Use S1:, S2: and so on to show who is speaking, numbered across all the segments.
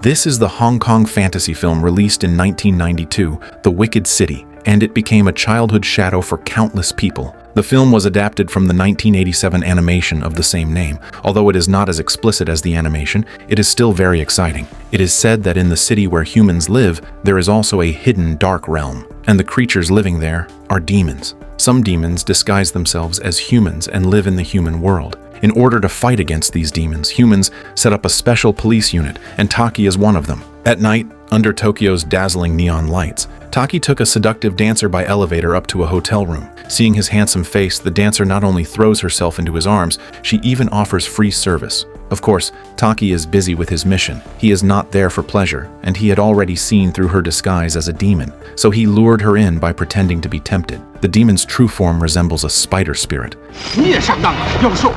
S1: This is the Hong Kong fantasy film released in 1992, The Wicked City, and it became a childhood shadow for countless people. The film was adapted from the 1987 animation of the same name. Although it is not as explicit as the animation, it is still very exciting. It is said that in the city where humans live, there is also a hidden dark realm, and the creatures living there are demons. Some demons disguise themselves as humans and live in the human world. In order to fight against these demons, humans set up a special police unit, and Taki is one of them. At night, under Tokyo's dazzling neon lights, Taki took a seductive dancer by elevator up to a hotel room. Seeing his handsome face, the dancer not only throws herself into his arms, she even offers free service. Of course, Taki is busy with his mission. He is not there for pleasure, and he had already seen through her disguise as a demon, so he lured her in by pretending to be tempted. The demon's true form resembles a spider spirit.
S2: 你也上当了，妖兽！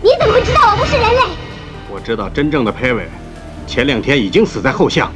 S3: 你怎么会知道我不是人类？
S2: 我知道真正的裴伟，前2天已经死在后巷。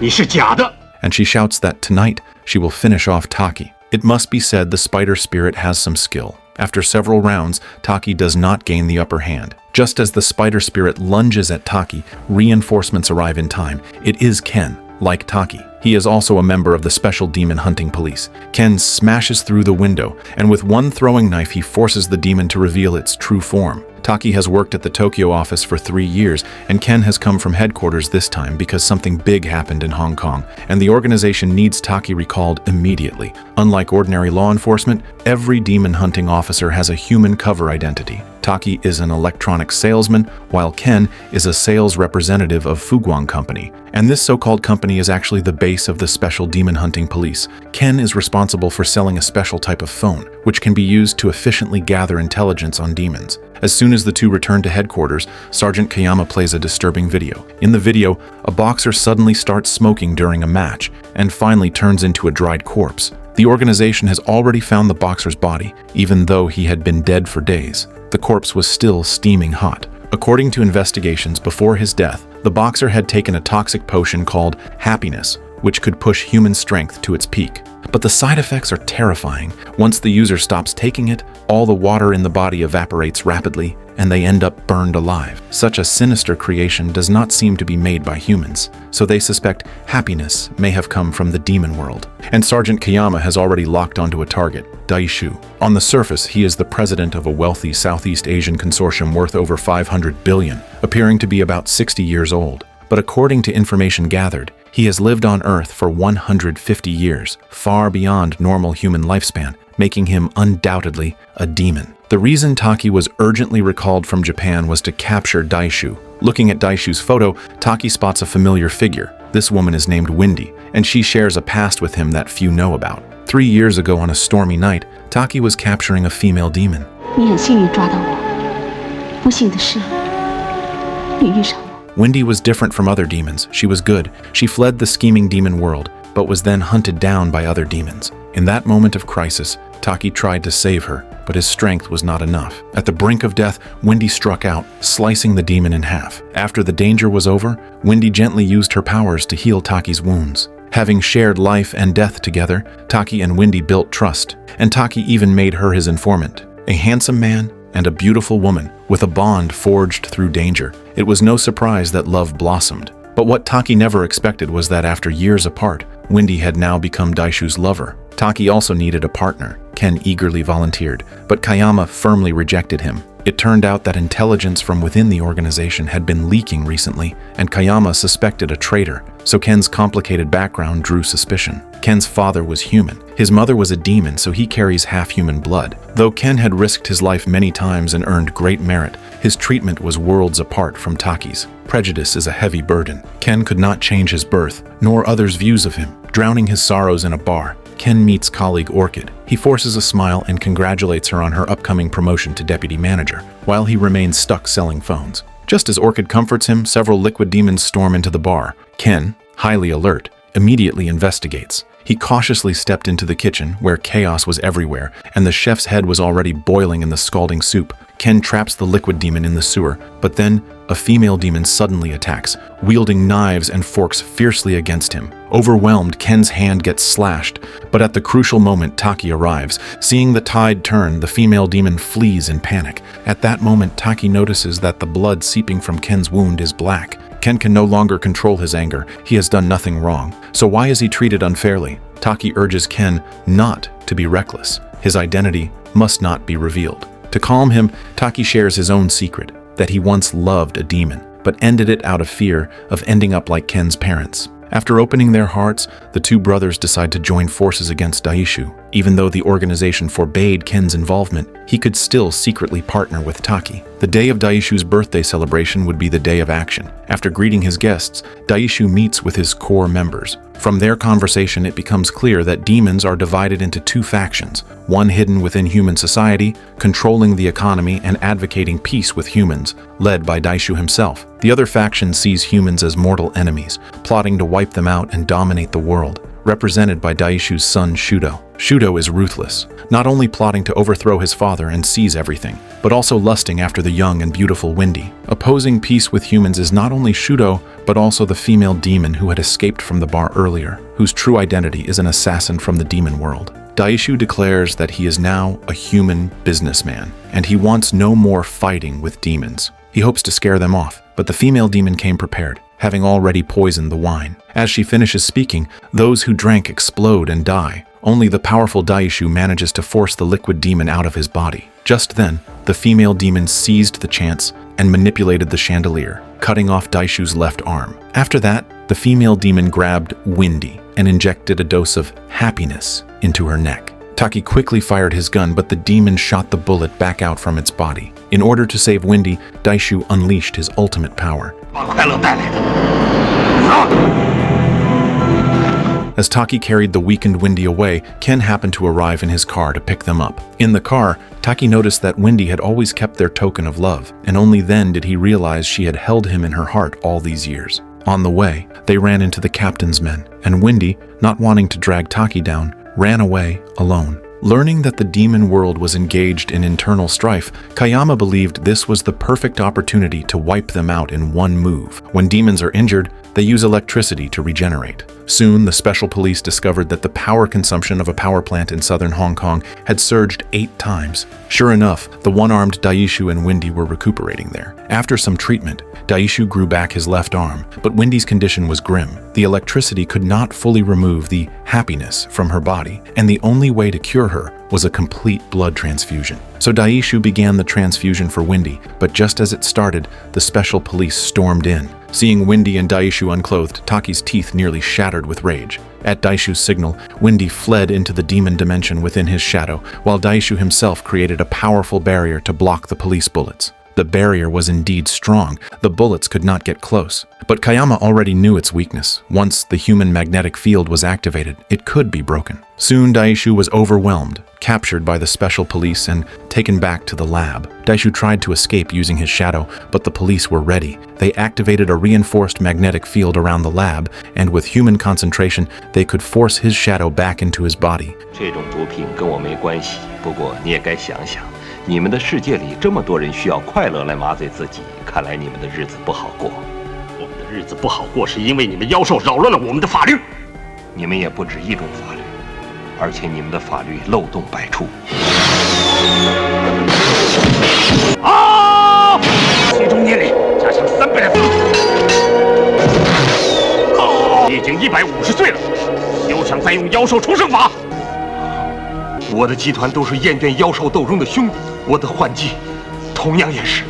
S2: 你是假的。
S1: And she shouts that tonight she will finish off Taki. It must be said the spider spirit has some skill. After several rounds, Taki does not gain the upper hand. Just as the spider spirit lunges at Taki, reinforcements arrive in time. It is Ken, like Taki. He is also a member of the special demon hunting police. Ken smashes through the window, and with one throwing knife he forces the demon to reveal its true form. Taki has worked at the Tokyo office for 3 years, and Ken has come from headquarters this time because something big happened in Hong Kong, and the organization needs Taki recalled immediately. Unlike ordinary law enforcement, every demon hunting officer has a human cover identity. Taki is an electronic salesman, while Ken is a sales representative of Fuguang Company. And this so-called company is actually the base of the special demon hunting police. Ken is responsible for selling a special type of phone, which can be used to efficiently gather intelligence on demons. As soon as the two return to headquarters, Sergeant Kayama plays a disturbing video. In the video, a boxer suddenly starts smoking during a match, and finally turns into a dried corpse. The organization has already found the boxer's body, even though he had been dead for days. The corpse was still steaming hot. According to investigations, before his death, the boxer had taken a toxic potion called happiness, which could push human strength to its peak. But the side effects are terrifying. Once the user stops taking it, all the water in the body evaporates rapidly, and they end up burned alive. Such a sinister creation does not seem to be made by humans, so they suspect happiness may have come from the demon world. And Sergeant Kayama has already locked onto a target, Daishu. On the surface, he is the president of a wealthy Southeast Asian consortium worth over 500 billion, appearing to be about 60 years old. But according to information gathered, he has lived on Earth for 150 years, far beyond normal human lifespan, making him undoubtedly a demon. The reason Taki was urgently recalled from Japan was to capture Daishu. Looking at Daishu's photo, Taki spots a familiar figure. This woman is named Wendy, and she shares a past with him that few know about. 3 years ago on a stormy night, Taki was capturing a female demon.
S3: 你很幸运抓到我，不幸的是，你遇上我。
S1: Wendy was different from other demons. She was good. She fled the scheming demon world, but was then hunted down by other demons. In that moment of crisis, Taki tried to save her, but his strength was not enough. At the brink of death, Wendy struck out, slicing the demon in half. After the danger was over, Wendy gently used her powers to heal Taki's wounds. Having shared life and death together, Taki and Wendy built trust, and Taki even made her his informant. A handsome man and a beautiful woman, with a bond forged through danger. It was no surprise that love blossomed. But what Taki never expected was that after years apart, Wendy had now become Daishu's lover. Taki also needed a partner. Ken eagerly volunteered, but Kayama firmly rejected him. It turned out that intelligence from within the organization had been leaking recently, and Kayama suspected a traitor, so Ken's complicated background drew suspicion. Ken's father was human. His mother was a demon, so he carries half-human blood. Though Ken had risked his life many times and earned great merit, his treatment was worlds apart from Taki's. Prejudice is a heavy burden. Ken could not change his birth, nor others' views of him. Drowning his sorrows in a bar, Ken meets colleague Orchid. He forces a smile and congratulates her on her upcoming promotion to deputy manager, while he remains stuck selling phones. Just as Orchid comforts him, several liquid demons storm into the bar. Ken, highly alert, immediately investigates. He cautiously stepped into the kitchen, where chaos was everywhere, and the chef's head was already boiling in the scalding soup. Ken traps the liquid demon in the sewer, but then a female demon suddenly attacks, wielding knives and forks fiercely against him. Overwhelmed, Ken's hand gets slashed, but at the crucial moment, Taki arrives. Seeing the tide turn, the female demon flees in panic. At that moment, Taki notices that the blood seeping from Ken's wound is black. Ken can no longer control his anger. He has done nothing wrong. So why is he treated unfairly? Taki urges Ken not to be reckless. His identity must not be revealed. To calm him, Taki shares his own secret, that he once loved a demon, but ended it out of fear of ending up like Ken's parents. After opening their hearts, the two brothers decide to join forces against Daishu. Even though the organization forbade Ken's involvement, he could still secretly partner with Taki. The day of Daishu's birthday celebration would be the day of action. After greeting his guests, Daishu meets with his core members. From their conversation, it becomes clear that demons are divided into two factions, one hidden within human society, controlling the economy and advocating peace with humans, led by Daishu himself. The other faction sees humans as mortal enemies, plotting to wipe them out and dominate the world, represented by Daishu's son Shudo. Shudo is ruthless, not only plotting to overthrow his father and seize everything, but also lusting after the young and beautiful Wendy. Opposing peace with humans is not only Shudo, but also the female demon who had escaped from the bar earlier, whose true identity is an assassin from the demon world. Daishu declares that he is now a human businessman, and he wants no more fighting with demons. He hopes to scare them off, but the female demon came prepared, having already poisoned the wine. As she finishes speaking, those who drank explode and die. Only the powerful Daishu manages to force the liquid demon out of his body. Just then, the female demon seized the chance and manipulated the chandelier, cutting off Daishu's left arm. After that, the female demon grabbed Wendy and injected a dose of happiness into her neck. Taki quickly fired his gun, but the demon shot the bullet back out from its body. In order to save Wendy, Daishu unleashed his ultimate power. As Taki carried the weakened Wendy away, Ken happened to arrive in his car to pick them up. In the car, Taki noticed that Wendy had always kept their token of love, and only then did he realize she had held him in her heart all these years. On the way, they ran into the captain's men, and Wendy, not wanting to drag Taki down, ran away alone. Learning that the demon world was engaged in internal strife, Kayama believed this was the perfect opportunity to wipe them out in one move. When demons are injured, they use electricity to regenerate. Soon, the special police discovered that the power consumption of a power plant in southern Hong Kong had surged 8 times. Sure enough, the one-armed Daishu and Wendy were recuperating there. After some treatment, Daishu grew back his left arm, but Wendy's condition was grim. The electricity could not fully remove the happiness from her body, and the only way to cure her was a complete blood transfusion. So Daishu began the transfusion for Wendy, but just as it started, the special police stormed in. Seeing Wendy and Daishu unclothed, Taki's teeth nearly shattered with rage. At Daishu's signal, Wendy fled into the demon dimension within his shadow, while Daishu himself created a powerful barrier to block the police bullets. The barrier was indeed strong. The bullets could not get close. But Kayama already knew its weakness. Once the human magnetic field was activated, it could be broken. Soon Daishu was overwhelmed, captured by the special police and taken back to the lab. Daishu tried to escape using his shadow, but the police were ready. They activated a reinforced magnetic field around the lab, and with human concentration, they could force his shadow back into his body.
S4: 这种毒品跟我没关系，不过你也该想想。你们的世界里这么多人需要快乐来麻醉自己，看来你们的日子不好过。
S2: 我们的日子不好过，是因为你们妖兽扰乱了我们的法律。
S4: 你们也不止一种法律，而且你们的法律漏洞百出。
S2: 啊！集中年龄加强300的。你已经150岁了，休想再用妖兽重生法。
S4: 我的集团都是厌倦妖兽斗争的兄弟，我的幻技同样也是。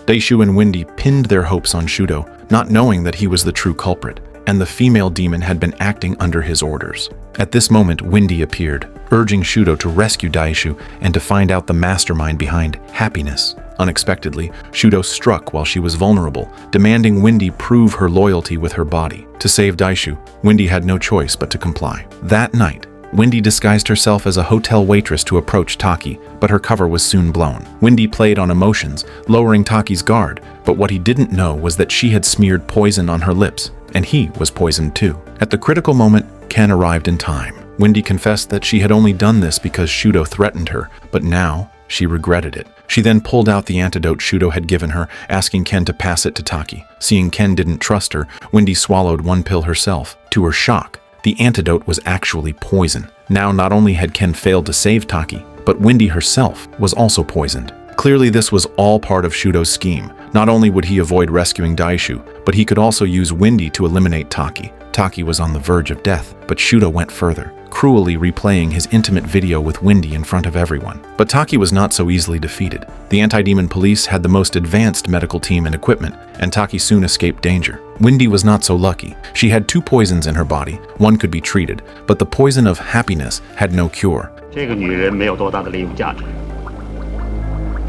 S1: Daishu and Wendy pinned their hopes on Shudo, not knowing that he was the true culprit, and the female demon had been acting under his orders. At this moment, Wendy appeared, urging Shudo to rescue Daishu and to find out the mastermind behind happiness. Unexpectedly, Shudo struck while she was vulnerable, demanding Wendy prove her loyalty with her body. To save Daishu, Wendy had no choice but to comply. That night, Wendy disguised herself as a hotel waitress to approach Taki, but her cover was soon blown. Wendy played on emotions, lowering Taki's guard, but what he didn't know was that she had smeared poison on her lips, and he was poisoned too. At the critical moment, Ken arrived in time. Wendy confessed that she had only done this because Shudo threatened her, but now she regretted it. She then pulled out the antidote Shudo had given her, asking Ken to pass it to Taki. Seeing Ken didn't trust her, Wendy swallowed one pill herself. To her shock, the antidote was actually poison. Now not only had Ken failed to save Taki, but Wendy herself was also poisoned. Clearly this was all part of Shudo's scheme. Not only would he avoid rescuing Daishu, but he could also use Wendy to eliminate Taki. Taki was on the verge of death, but Shudo went further, cruelly replaying his intimate video with Wendy in front of everyone. But Taki was not so easily defeated. The anti-demon police had the most advanced medical team and equipment, and Taki soon escaped danger. Wendy was not so lucky. She had 2 poisons in her body. One could be treated, but the poison of happiness had no cure.
S2: 这个女人没有多大的利用价值。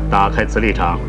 S2: 打开磁力场，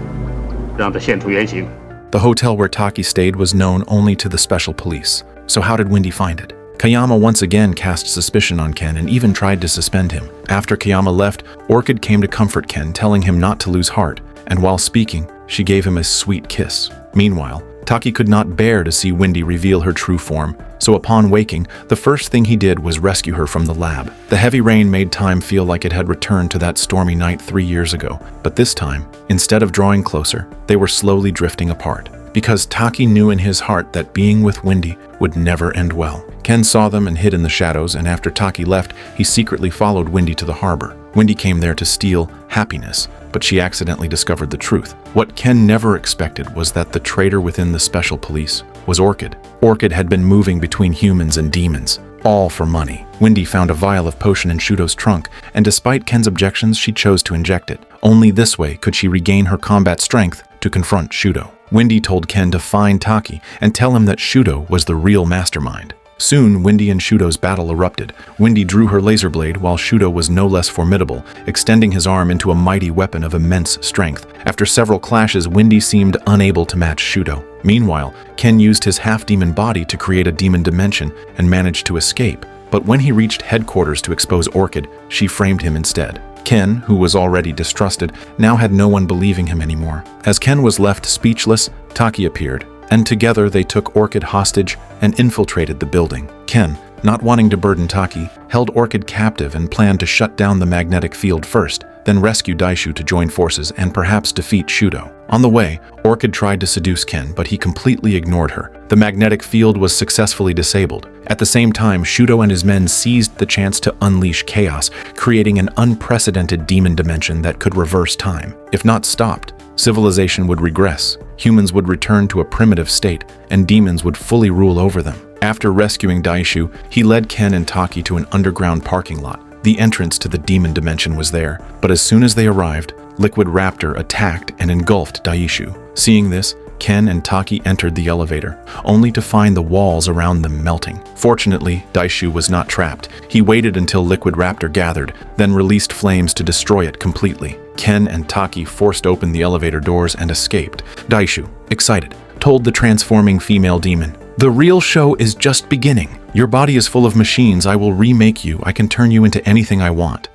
S2: 让她现出原形。
S1: The hotel where Taki stayed was known only to the special police. So how did Wendy find it? Kayama once again cast suspicion on Ken and even tried to suspend him. After Kayama left, Orchid came to comfort Ken, telling him not to lose heart, and while speaking, she gave him a sweet kiss. Meanwhile, Taki could not bear to see Wendy reveal her true form, so upon waking, the first thing he did was rescue her from the lab. The heavy rain made time feel like it had returned to that stormy night 3 years ago, but this time, instead of drawing closer, they were slowly drifting apart. Because Taki knew in his heart that being with Wendy would never end well. Ken saw them and hid in the shadows, and after Taki left, he secretly followed Wendy to the harbor. Wendy came there to steal happiness, but she accidentally discovered the truth. What Ken never expected was that the traitor within the special police was Orchid. Orchid had been moving between humans and demons, all for money. Wendy found a vial of potion in Shudo's trunk, and despite Ken's objections, she chose to inject it. Only this way could she regain her combat strength to confront Shudo. Wendy told Ken to find Taki and tell him that Shudo was the real mastermind. Soon, Wendy and Shudo's battle erupted. Wendy drew her laser blade while Shudo was no less formidable, extending his arm into a mighty weapon of immense strength. After several clashes, Wendy seemed unable to match Shudo. Meanwhile, Ken used his half-demon body to create a demon dimension and managed to escape. But when he reached headquarters to expose Orchid, she framed him instead. Ken, who was already distrusted, now had no one believing him anymore. As Ken was left speechless, Taki appeared, and together they took Orchid hostage and infiltrated the building. Ken, not wanting to burden Taki, held Orchid captive and planned to shut down the magnetic field first, then rescue Daishu to join forces and perhaps defeat Shudo. On the way, Orchid tried to seduce Ken, but he completely ignored her. The magnetic field was successfully disabled. At the same time, Shudo and his men seized the chance to unleash chaos, creating an unprecedented demon dimension that could reverse time. If not stopped, civilization would regress, humans would return to a primitive state, and demons would fully rule over them. After rescuing Daishu, he led Ken and Taki to an underground parking lot. The entrance to the demon dimension was there, but as soon as they arrived, Liquid Raptor attacked and engulfed Daishu. Seeing this, Ken and Taki entered the elevator, only to find the walls around them melting. Fortunately, Daishu was not trapped. He waited until Liquid Raptor gathered, then released flames to destroy it completely. Ken and Taki forced open the elevator doors and escaped. Daishu, excited, told the transforming female demon, "The real show is just beginning. Your body is full of machines. I will remake you. I can turn you into anything I want."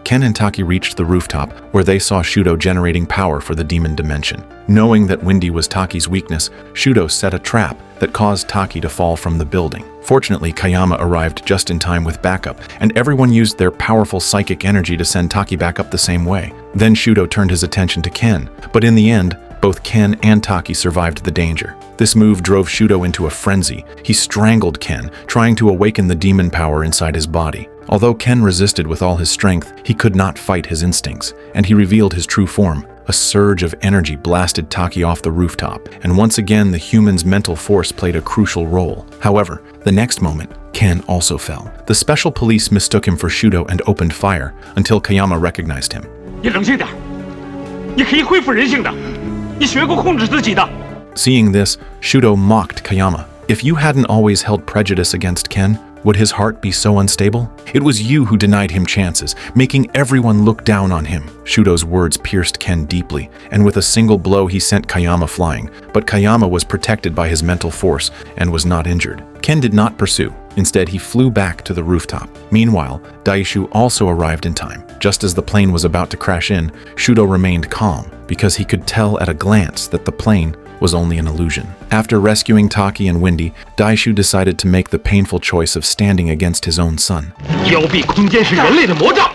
S1: Ken and Taki reached the rooftop, where they saw Shudo generating power for the demon dimension. Knowing that Wendy was Taki's weakness, Shudo set a trap that caused Taki to fall from the building. Fortunately, Kayama arrived just in time with backup, and everyone used their powerful psychic energy to send Taki back up the same way. Then Shudo turned his attention to Ken, but in the end, both Ken and Taki survived the danger. This move drove Shudo into a frenzy. He strangled Ken, trying to awaken the demon power inside his body. Although Ken resisted with all his strength, he could not fight his instincts, and he revealed his true form. A surge of energy blasted Taki off the rooftop, and once again the human's mental force played a crucial role. However, the next moment, Ken also fell. The special police mistook him for Shudo and opened fire, until Kayama recognized him.
S2: 你冷静点，你可以恢复人性的，你学过控制自己的。
S1: Seeing this, Shudo mocked Kayama. If you hadn't always held prejudice against Ken, would his heart be so unstable? It was you who denied him chances, making everyone look down on him. Shudo's words pierced Ken deeply, and with a single blow he sent Kayama flying, but Kayama was protected by his mental force and was not injured. Ken did not pursue. Instead, he flew back to the rooftop. Meanwhile, Daishu also arrived in time. Just as the plane was about to crash in, Shudo remained calm because he could tell at a glance that the plane was only an illusion. After rescuing Taki and Windy, Daishu decided to make the painful choice of standing against his own son.
S4: 幽闭空间是人类的魔障，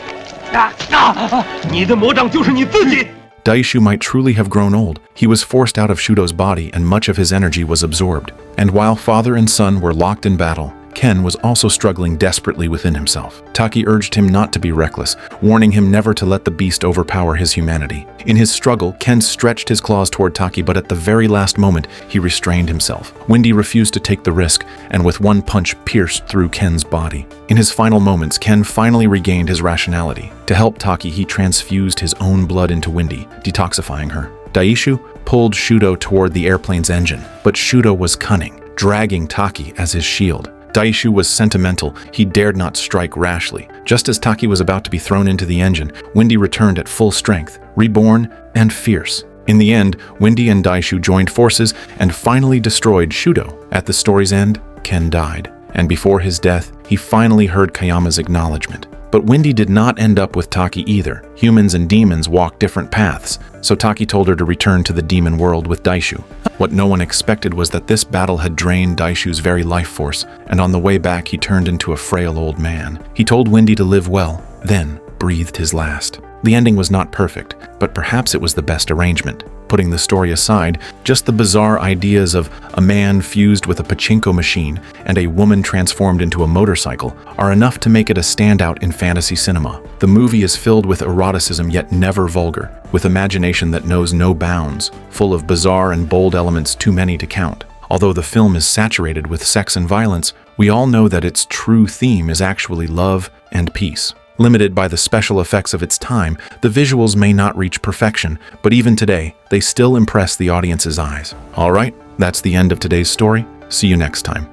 S4: 你的魔障就是你自己。
S1: Daishu might truly have grown old. He was forced out of Shudo's body and much of his energy was absorbed. And while father and son were locked in battle, Ken was also struggling desperately within himself. Taki urged him not to be reckless, warning him never to let the beast overpower his humanity. In his struggle, Ken stretched his claws toward Taki, but at the very last moment, he restrained himself. Windy refused to take the risk, and with one punch pierced through Ken's body. In his final moments, Ken finally regained his rationality. To help Taki, he transfused his own blood into Windy, detoxifying her. Daishu pulled Shudo toward the airplane's engine, but Shudo was cunning, dragging Taki as his shield. Daishu was sentimental. He dared not strike rashly. Just as Taki was about to be thrown into the engine, Windy returned at full strength, reborn and fierce. In the end, Windy and Daishu joined forces and finally destroyed Shudo. At the story's end, Ken died, and before his death, he finally heard Kayama's acknowledgement. But Windy did not end up with Taki either. Humans and demons walk different paths, so Taki told her to return to the demon world with Daishu. What no one expected was that this battle had drained Daishu's very life force, and on the way back he turned into a frail old man. He told Windy to live well, then breathed his last. The ending was not perfect, but perhaps it was the best arrangement. Putting the story aside, just the bizarre ideas of a man fused with a pachinko machine and a woman transformed into a motorcycle are enough to make it a standout in fantasy cinema. The movie is filled with eroticism yet never vulgar, with imagination that knows no bounds, full of bizarre and bold elements too many to count. Although the film is saturated with sex and violence, we all know that its true theme is actually love and peace. Limited by the special effects of its time, the visuals may not reach perfection, but even today, they still impress the audience's eyes. All right, that's the end of today's story. See you next time.